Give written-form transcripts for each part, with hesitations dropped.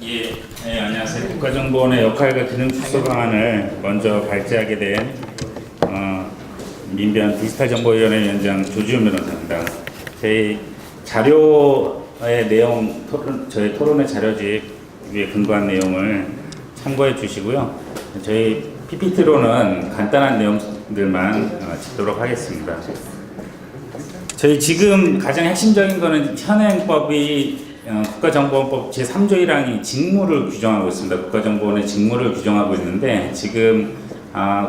안녕하세요. 국가정보원의 역할과 기능 축소 방안을 먼저 발제하게 된 민변 디지털정보위원회 위원장 조지훈 변호사입니다. 저희 자료의 내용, 저희 토론의 자료집 위에 근거한 내용을 참고해 주시고요. 저희 PPT로는 간단한 내용들만 짚도록 하겠습니다. 저희 지금 가장 핵심적인 거는 현행법이 국가정보원법 제3조 1항이 직무를 규정하고 있습니다. 국가정보원의 직무를 규정하고 있는데 지금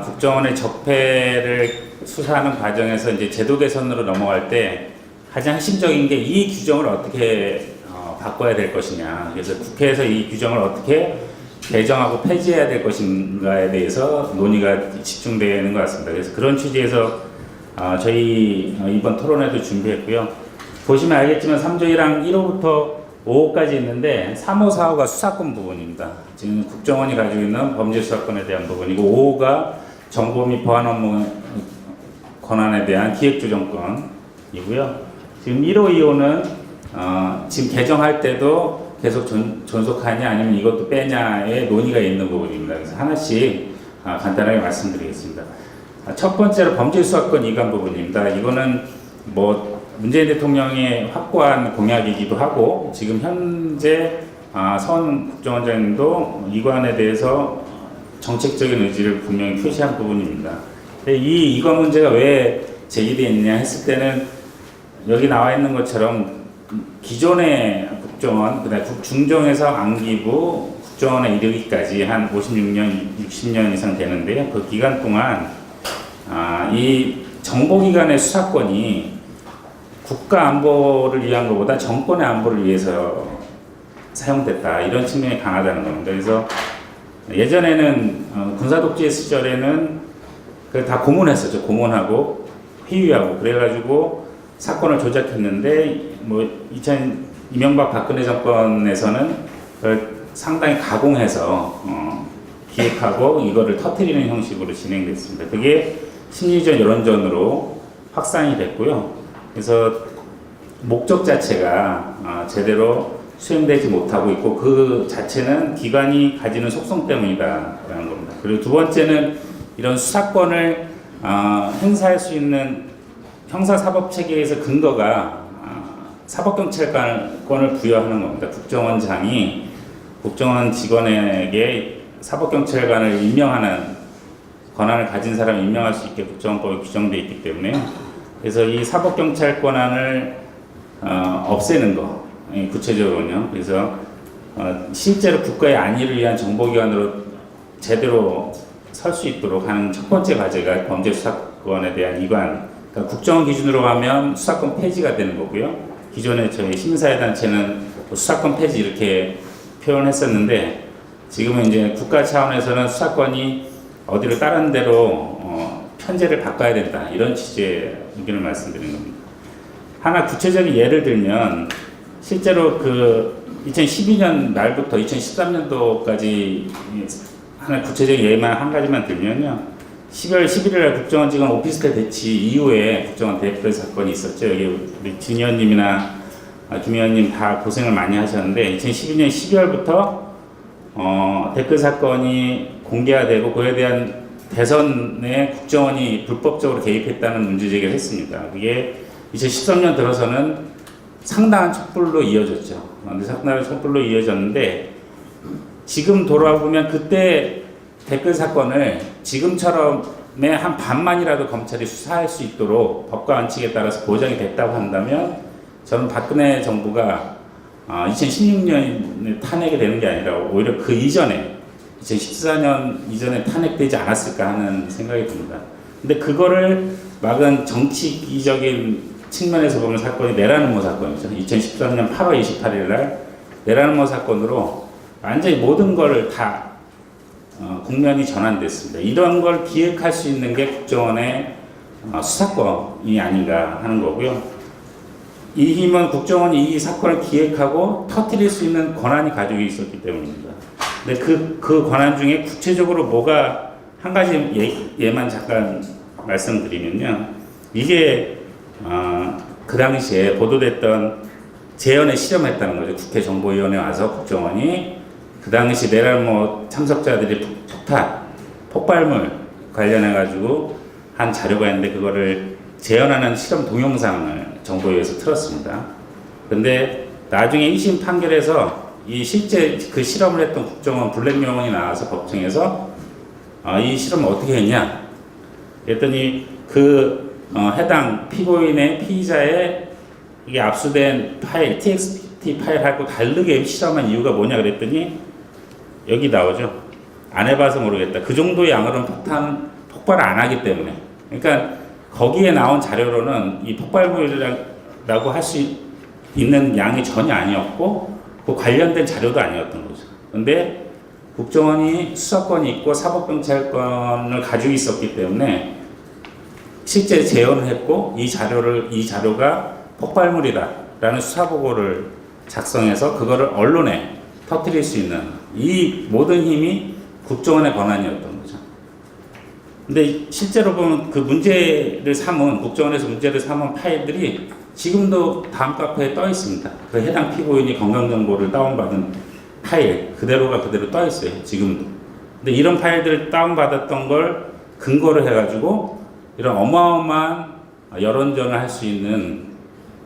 국정원의 적폐를 수사하는 과정에서 이제 제도 개선으로 넘어갈 때 가장 핵심적인 게 이 규정을 어떻게 바꿔야 될 것이냐. 그래서 국회에서 이 규정을 어떻게 개정하고 폐지해야 될 것인가에 대해서 논의가 집중되는 것 같습니다. 그래서 그런 취지에서 저희 이번 토론회도 준비했고요. 보시면 알겠지만 3조 1항 1호부터 5호까지 있는데 3호, 4호가 수사권 부분입니다. 지금 국정원이 가지고 있는 범죄 수사권에 대한 부분이고 5호가 정보 및 보안 업무 권한에 대한 기획조정권이고요. 지금 1호, 2호는 지금 개정할 때도 계속 존속하냐 아니면 이것도 빼냐의 논의가 있는 부분입니다. 그래서 하나씩 간단하게 말씀드리겠습니다. 첫 번째로 범죄 수사권 이관 부분입니다. 이거는 문재인 대통령의 확고한 공약이기도 하고 지금 현재 선 국정원장님도 이관에 대해서 정책적인 의지를 분명히 표시한 부분입니다. 이 이관 문제가 왜 제기되었냐 했을 때는 여기 나와 있는 것처럼 기존의 국정원, 그다음에 중정에서 안기부, 국정원에 이르기까지 한 56년, 60년 이상 되는데요. 그 기간 동안 이 정보기관의 수사권이 국가 안보를 위한 것보다 정권의 안보를 위해서 사용됐다. 이런 측면이 강하다는 겁니다. 그래서 예전에는 군사독재 시절에는 다 고문했었죠. 고문하고 회유하고 그래가지고 사건을 조작했는데 이명박 박근혜 정권에서는 그걸 상당히 가공해서 기획하고 이거를 터뜨리는 형식으로 진행됐습니다. 그게 심리전 여론전으로 확산이 됐고요. 그래서 목적 자체가 제대로 수행되지 못하고 있고 그 자체는 기관이 가지는 속성 때문이다라는 겁니다. 그리고 두 번째는 이런 수사권을 행사할 수 있는 형사사법체계에서 근거가 사법경찰관을 부여하는 겁니다. 국정원장이 국정원 직원에게 사법경찰관을 임명하는 권한을 가진 사람을 임명할 수 있게 국정원법에 규정되어 있기 때문에 그래서 이 사법경찰 권한을 없애는 거 구체적으로는요. 그래서 실제로 국가의 안위를 위한 정보기관으로 제대로 설 수 있도록 하는 첫 번째 과제가 범죄 수사권에 대한 이관. 그러니까 국정원 기준으로 하면 수사권 폐지가 되는 거고요. 기존에 저희 시민사회 단체는 수사권 폐지 이렇게 표현했었는데 지금은 이제 국가 차원에서는 수사권이 어디로 다른 데로 편제를 바꿔야 된다. 이런 취지의 의견을 말씀드리는 겁니다. 하나 구체적인 예를 들면 실제로 2012년 말부터 2013년도까지 하나 구체적인 예만 한 가지만 들면요. 12월 11일 날 국정원 직원 오피스텔 배치 이후에 국정원 댓글 사건이 있었죠. 여기 우리 진 의원님이나 김 의원님 다 고생을 많이 하셨는데 2012년 12월부터 댓글 사건이 공개가 되고 그에 대한 대선에 국정원이 불법적으로 개입했다는 문제 제기를 했습니다. 그게 2013년 들어서는 상당한 촛불로 이어졌죠. 상당한 촛불로 이어졌는데 지금 돌아보면 그때 댓글 사건을 지금처럼의 한 반만이라도 검찰이 수사할 수 있도록 법과 원칙에 따라서 보장이 됐다고 한다면 저는 박근혜 정부가 2016년에 탄핵이 되는 게 아니라 오히려 그 이전에 2014년 이전에 탄핵되지 않았을까 하는 생각이 듭니다. 근데 그거를 막은 정치적인 측면에서 보면 사건이 내란음모 사건이죠. 2013년 8월 28일 날 내란음모 사건으로 완전히 모든 걸 다 국면이 전환됐습니다. 이런 걸 기획할 수 있는 게 국정원의 수사권이 아닌가 하는 거고요. 이 힘은 국정원이 이 사건을 기획하고 터뜨릴 수 있는 권한이 가지고 있었기 때문입니다. 근데 그 권한 중에 구체적으로 뭐가 한 가지 예만 잠깐 말씀드리면요. 이게 그 당시에 보도됐던 재연에 실험했다는 거죠. 국회 정보위원회 와서 국정원이 그 당시 내란모 참석자들이 폭발물 관련해가지고 한 자료가 있는데 그거를 재현하는 실험 동영상을 정보위에서 틀었습니다. 근데 나중에 1심 판결에서 이 실제 그 실험을 했던 국정원 블랙명언이 나와서 법정에서 이 실험을 어떻게 했냐 그랬더니 해당 피고인의 피의자의 이게 압수된 파일 txt 파일하고 다르게 실험한 이유가 뭐냐 그랬더니 여기 나오죠. 안 해봐서 모르겠다. 그 정도의 양으로는 폭발을 안 하기 때문에. 그러니까 거기에 나온 자료로는 이 폭발물이라고 할 수 있는 양이 전혀 아니었고 그 관련된 자료도 아니었던 거죠. 근데 국정원이 수사권이 있고 사법경찰권을 가지고 있었기 때문에 실제 재현을 했고 이 자료가 폭발물이다라는 수사보고를 작성해서 그거를 언론에 터뜨릴 수 있는 이 모든 힘이 국정원의 권한이었던 거죠. 근데 실제로 보면 그 국정원에서 문제를 삼은 파일들이 지금도 다음 카페에 떠 있습니다. 그 해당 피고인이 건강정보를 다운받은 파일 그대로 떠 있어요. 지금도. 근데 이런 파일들을 다운받았던 걸 근거로 해가지고 이런 어마어마한 여론전을 할 수 있는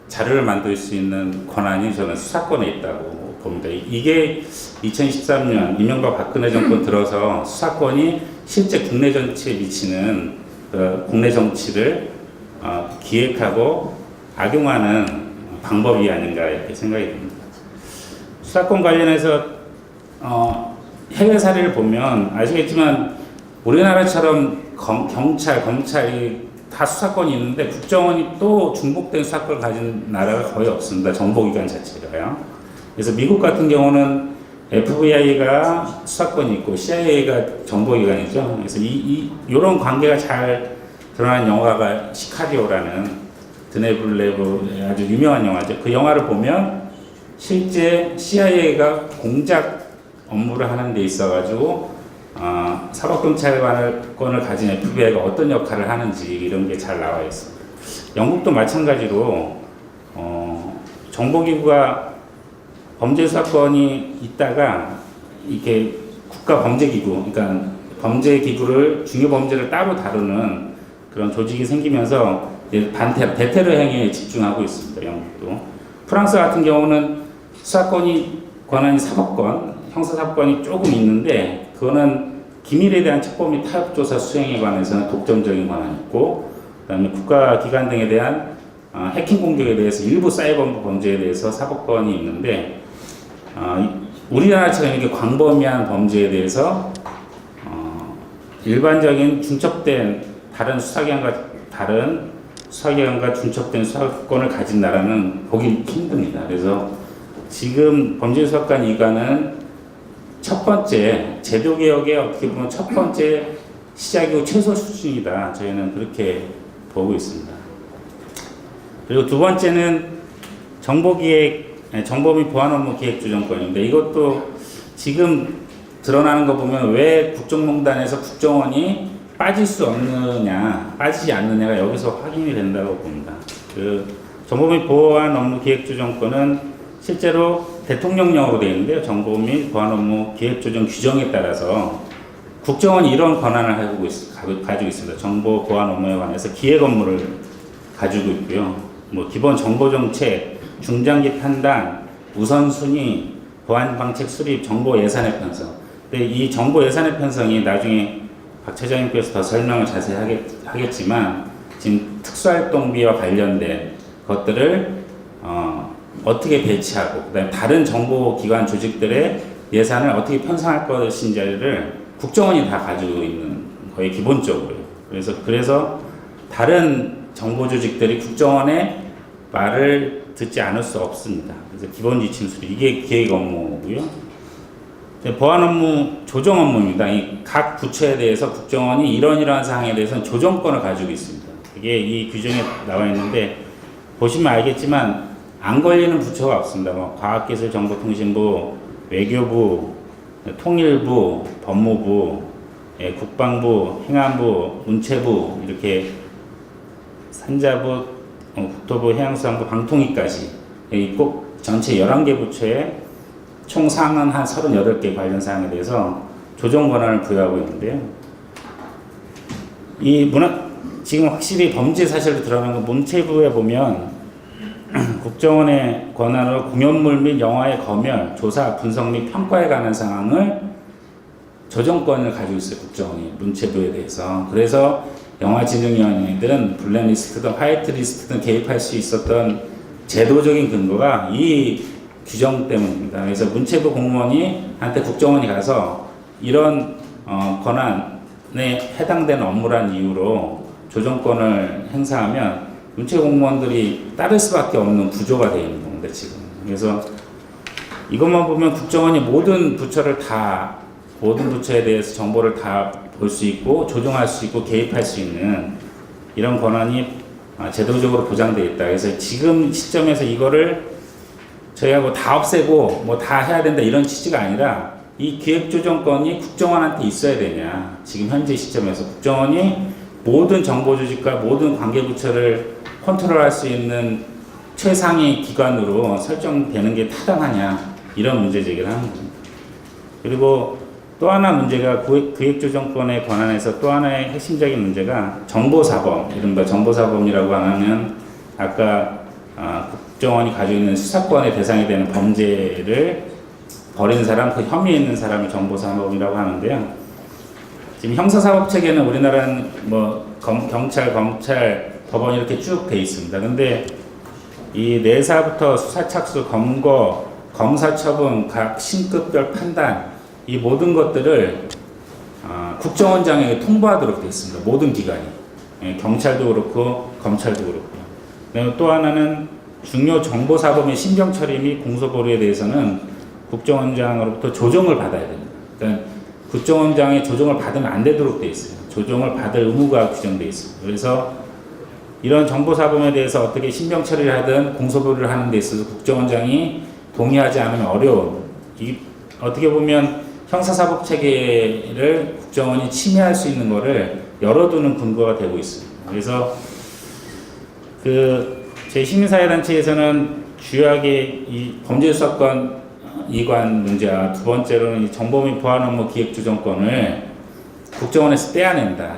자료를 만들 수 있는 권한이 저는 수사권에 있다고 봅니다. 이게 2013년 이명박 박근혜 정권 들어서 수사권이 실제 국내 정치에 미치는 국내 정치를 기획하고 악용하는 방법이 아닌가 이렇게 생각이 듭니다. 수사권 관련해서 해외 사례를 보면 아시겠지만 우리나라처럼 경찰, 검찰이 다 수사권이 있는데 국정원이 또 중복된 수사권을 가진 나라가 거의 없습니다. 정보기관 자체가요. 그래서 미국 같은 경우는 FBI가 수사권이 있고 CIA가 정보기관이죠. 그래서 이런 관계가 잘 드러난 영화가 시카리오라는 드네블레브의 아주 유명한 영화죠. 그 영화를 보면 실제 CIA가 공작 업무를 하는 데 있어가지고 사법경찰관을 가진 FBI가 어떤 역할을 하는지 이런 게 잘 나와 있습니다. 영국도 마찬가지로 정보기구가 범죄수사권이 있다가 이렇게 국가범죄기구, 그러니까 범죄기구를 중요범죄를 따로 다루는 그런 조직이 생기면서 대테러 행위에 집중하고 있습니다. 영국도. 프랑스 같은 경우는 권한이 사법권, 형사사법권이 조금 있는데 그거는 기밀에 대한 첩보 및 타협조사 수행에 관해서는 독점적인 권한이 있고 그다음에 국가기관 등에 대한 해킹 공격에 대해서 일부 사이버 범죄에 대해서 사법권이 있는데 우리나라처럼 이렇게 광범위한 범죄에 대해서 일반적인 중첩된 다른 수사기관과 중첩된 수사권을 가진 나라는 보기 힘듭니다. 그래서 지금 범죄수사관 이관은 첫 번째 제도개혁의 어떻게 보면 첫 번째 시작이고 최소 수준이다. 저희는 그렇게 보고 있습니다. 그리고 두 번째는 정보 및 보안 업무 기획 조정권인데 이것도 지금 드러나는 거 보면 왜 국정농단에서 국정원이 빠지지 않느냐가 여기서 확인이 된다고 봅니다. 그 정보 및 보안 업무 기획 조정권은 실제로 대통령령으로 되어 있는데요. 정보 및 보안 업무 기획 조정 규정에 따라서 국정원이 이런 권한을 가지고 있습니다. 정보 보안 업무에 관해서 기획 업무를 가지고 있고요. 기본 정보 정책, 중장기 판단, 우선순위, 보안 방책 수립, 정보 예산의 편성. 근데 이 정보 예산의 편성이 나중에 박 차장님께서 더 설명을 자세히 하겠지만 지금 특수활동비와 관련된 것들을 어떻게 배치하고 그다음에 다른 정보기관 조직들의 예산을 어떻게 편성할 것인지를 국정원이 다 가지고 있는 거의 기본적으로요. 그래서 다른 정보 조직들이 국정원의 말을 듣지 않을 수 없습니다. 그래서 기본 지침 수립 이게 기획 업무고요. 보안 업무 조정 업무입니다. 각 부처에 대해서 국정원이 이러한 사항에 대해서는 조정권을 가지고 있습니다. 이게 이 규정에 나와 있는데 보시면 알겠지만 안 걸리는 부처가 없습니다. 과학기술정보통신부, 외교부, 통일부, 법무부, 국방부, 행안부, 문체부 이렇게 산자부, 국토부, 해양수산부, 방통위까지 꼭 전체 11개 부처에 총 사항은 한 38개 관련 사항에 대해서 조정 권한을 부여하고 있는데요. 지금 확실히 범죄 사실로 드러난 건 문체부에 보면 국정원의 권한으로 공연물 및 영화의 검열, 조사, 분석 및 평가에 관한 사항을 조정권을 가지고 있어요. 국정원이 문체부에 대해서. 그래서 영화진흥위원회든 블랙리스트든 화이트리스트든 개입할 수 있었던 제도적인 근거가 이 규정 때문입니다. 그래서 문체부 공무원이 한테 국정원이 가서 이런 권한에 해당되는 업무란 이유로 조정권을 행사하면 문체부 공무원들이 따를 수밖에 없는 구조가 되어 있는 겁니다. 지금. 그래서 이것만 보면 국정원이 모든 부처에 대해서 정보를 다 볼 수 있고 조정할 수 있고 개입할 수 있는 이런 권한이 제도적으로 보장되어 있다. 그래서 지금 시점에서 이거를 저희가 뭐 다 없애고 뭐 다 해야 된다 이런 취지가 아니라 이 기획조정권이 국정원한테 있어야 되냐. 지금 현재 시점에서 국정원이 모든 정보조직과 모든 관계부처를 컨트롤할 수 있는 최상위 기관으로 설정되는 게 타당하냐. 이런 문제 제기를 하는 겁니다. 그리고 또 하나 문제가 기획조정권의 권한에서 또 하나의 핵심적인 문제가 정보사범, 이른바 정보사범이라고 하면 아까 국정원이 가지고 있는 수사권의 대상이 되는 범죄를 벌인 사람, 그 혐의에 있는 사람을 정보사범이라고 하는데요. 지금 형사사법체계는 우리나라는 뭐 경찰, 검찰, 법원 이렇게 쭉 돼 있습니다. 근데 이 내사부터 수사착수, 검거, 검사처분, 각 신급별 판단 이 모든 것들을 국정원장에게 통보하도록 되어 있습니다. 모든 기관이. 경찰도 그렇고 검찰도 그렇고요. 그리고 또 하나는 중요 정보사범의 신병 처리 및 공소 보류에 대해서는 국정원장으로부터 조정을 받아야 됩니다. 그러니까 국정원장의 조정을 받으면 안 되도록 되어 있어요. 조정을 받을 의무가 규정되어 있습니다. 그래서 이런 정보사범에 대해서 어떻게 신병 처리를 하든 공소 보류를 하는 데 있어서 국정원장이 동의하지 않으면 어려운, 어떻게 보면 형사사법 체계를 국정원이 침해할 수 있는 것을 열어두는 근거가 되고 있습니다. 그래서 제 시민사회단체에서는 주요하게 이 범죄수사권 이관 문제와 두 번째로는 이 정보 및 보안 업무 기획조정권을 국정원에서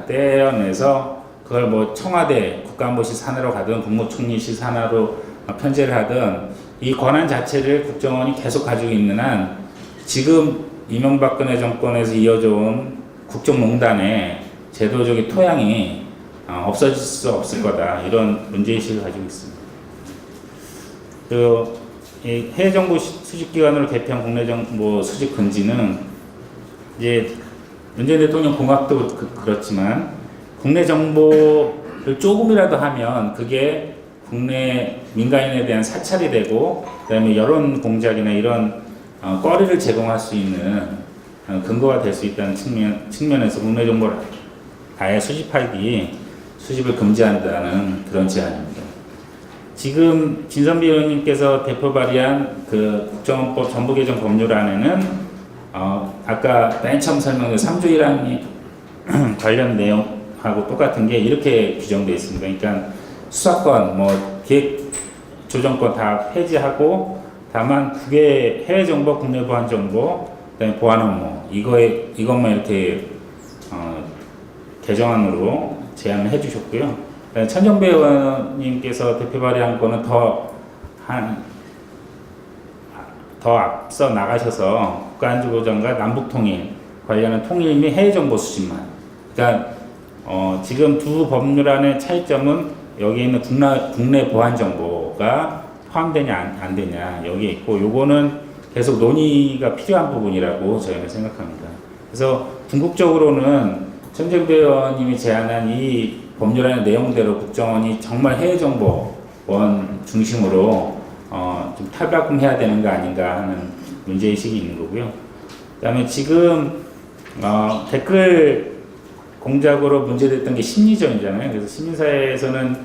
떼어내서 그걸 뭐 청와대 국가안보실 산하로 가든 국무총리실 산하로 편제를 하든 이 권한 자체를 국정원이 계속 가지고 있는 한 지금 이명박근혜 정권에서 이어져 온 국정농단의 제도적인 토양이 없어질 수 없을 거다. 이런 문제의식을 가지고 있습니다. 이 해외정보 수집기관으로 개편한 국내정보 수집 금지는 이제 문재인 대통령 공약도 그렇지만 국내 정보를 조금이라도 하면 그게 국내 민간인에 대한 사찰이 되고 그다음에 여론 공작이나 이런 거리를 제공할 수 있는 근거가 될 수 있다는 측면에서 국내 정보를 아예 수집을 금지한다는 그런 제안입니다. 지금 진선비 의원님께서 대표 발의한 그 국정원법 정부 개정 법률안에는 아까 맨 처음 설명드린 3조 1항이 관련 내용하고 똑같은 게 이렇게 규정되어 있습니다. 그러니까 수사권, 기획 조정권 다 폐지하고 다만 국외 해외 정보, 국내 보안 정보, 그다음에 보안 업무 이것만 이렇게 개정안으로 제안을 해주셨고요. 천정배 의원님께서 대표 발의한 거는 더 앞서 나가셔서 국가안전보장과 남북통일 관련한 통일 및 해외 정보 수집만. 그러니까 지금 두 법률안의 차이점은 여기 있는 국내 보안 정보가 포함되냐 안 되냐 여기에 있고 요거는 계속 논의가 필요한 부분이라고 저희는 생각합니다. 그래서 궁극적으로는 천정배 의원님이 제안한 이 법률안의 내용대로 국정원이 정말 해외정보원 중심으로 좀 탈바꿈해야 되는 거 아닌가 하는 문제의식이 있는 거고요. 그 다음에 지금 댓글 공작으로 문제됐던 게 심리전이잖아요. 그래서 시민사회에서는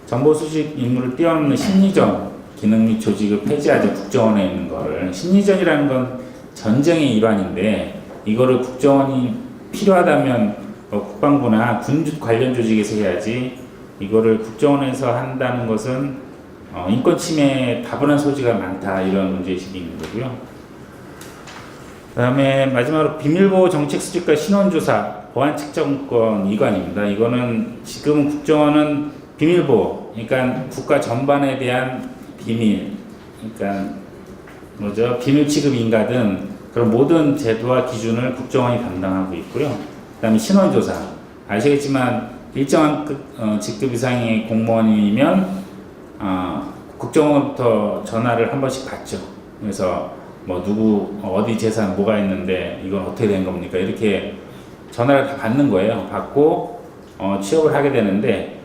정보 수집 임무를 뛰어넘는 심리전 기능 및 조직을 폐지하자 국정원에 있는 거를. 심리전이라는 건 전쟁의 일환인데 이거를 국정원이 필요하다면 국방부나 군 관련 조직에서 해야지 이거를 국정원에서 한다는 것은 인권 침해에 다분한 소지가 많다 이런 문제의식이 있는 거고요. 그다음에 마지막으로 비밀보호 정책 수집과 신원조사 보안 측정권 이관입니다. 이거는 지금 국정원은 비밀보호, 그러니까 국가 전반에 대한 비밀, 그러니까 뭐죠? 비밀 취급 인가 등 그런 모든 제도와 기준을 국정원이 담당하고 있고요. 그다음에 신원조사, 아시겠지만 일정한 직급 이상의 공무원이면 국정원부터 전화를 한 번씩 받죠. 그래서 뭐 누구 어디 재산 뭐가 있는데 이건 어떻게 된 겁니까? 이렇게 전화를 다 받는 거예요. 받고 취업을 하게 되는데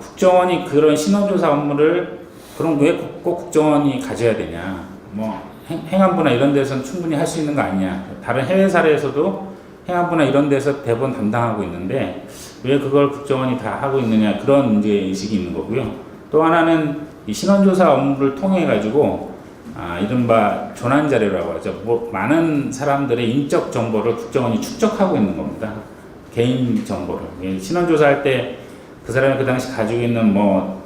국정원이 그런 신원조사 업무를 그럼 왜 꼭 국정원이 가져야 되냐? 뭐 행안부나 이런 데서는 충분히 할 수 있는 거 아니냐? 다른 해외 사례에서도 행안부나 이런 데서 대부분 담당하고 있는데 왜 그걸 국정원이 다 하고 있느냐? 그런 문제 의식이 있는 거고요. 또 하나는 이 신원조사 업무를 통해 가지고 이른바 조난 자료라고 하죠. 뭐 많은 사람들의 인적 정보를 국정원이 축적하고 있는 겁니다. 개인 정보를. 신원조사할 때 그 사람이 그 당시 가지고 있는 뭐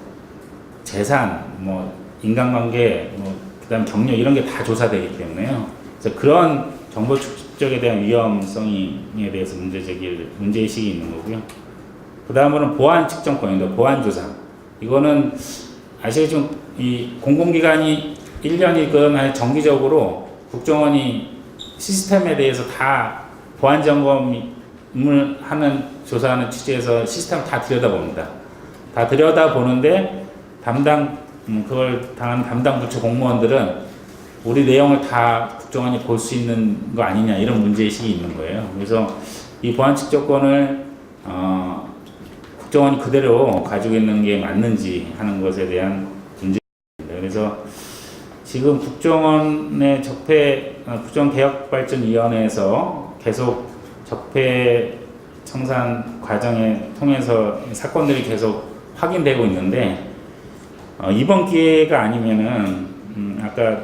재산, 뭐 인간관계, 뭐 그다음 경력 이런 게 다 조사되기 때문에요. 그래서 그런 정보 축적에 대한 위험성에 대해서 문제의식이 있는 거고요. 그 다음으로는 보안 측정권입니다. 보안 조사. 이거는 아시겠지만 이 공공기관이 1년이건 정기적으로 국정원이 시스템에 대해서 다 보안 점검을 하는 조사하는 취지에서 시스템을 다 들여다봅니다. 다 들여다보는데 그걸 당한 담당 부처 공무원들은 우리 내용을 다 국정원이 볼 수 있는 거 아니냐 이런 문제의식이 있는 거예요. 그래서 이 보안 측정권을 국정원이 그대로 가지고 있는 게 맞는지 하는 것에 대한 문제입니다. 그래서 지금 국정원의 국정개혁발전위원회에서 계속 적폐 청산 과정에 통해서 사건들이 계속 확인되고 있는데 이번 기회가 아니면은 아까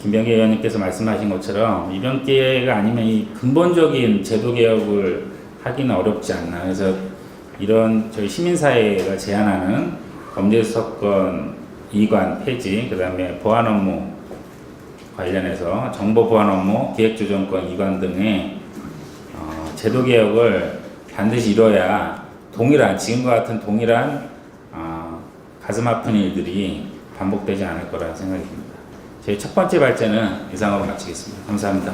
김병기 의원님께서 말씀하신 것처럼 이번 기회가 아니면 이 근본적인 제도 개혁을 하기는 어렵지 않나. 그래서 이런 저희 시민사회가 제안하는 범죄수사권 이관 폐지, 그 다음에 보안 업무 관련해서 정보 보안 업무, 기획조정권 이관 등의 제도 개혁을 반드시 이뤄야 지금과 같은 동일한 가슴 아픈 일들이 반복되지 않을 거라 생각이 듭니다. 제 첫 번째 발제는 이상으로 마치겠습니다. 감사합니다.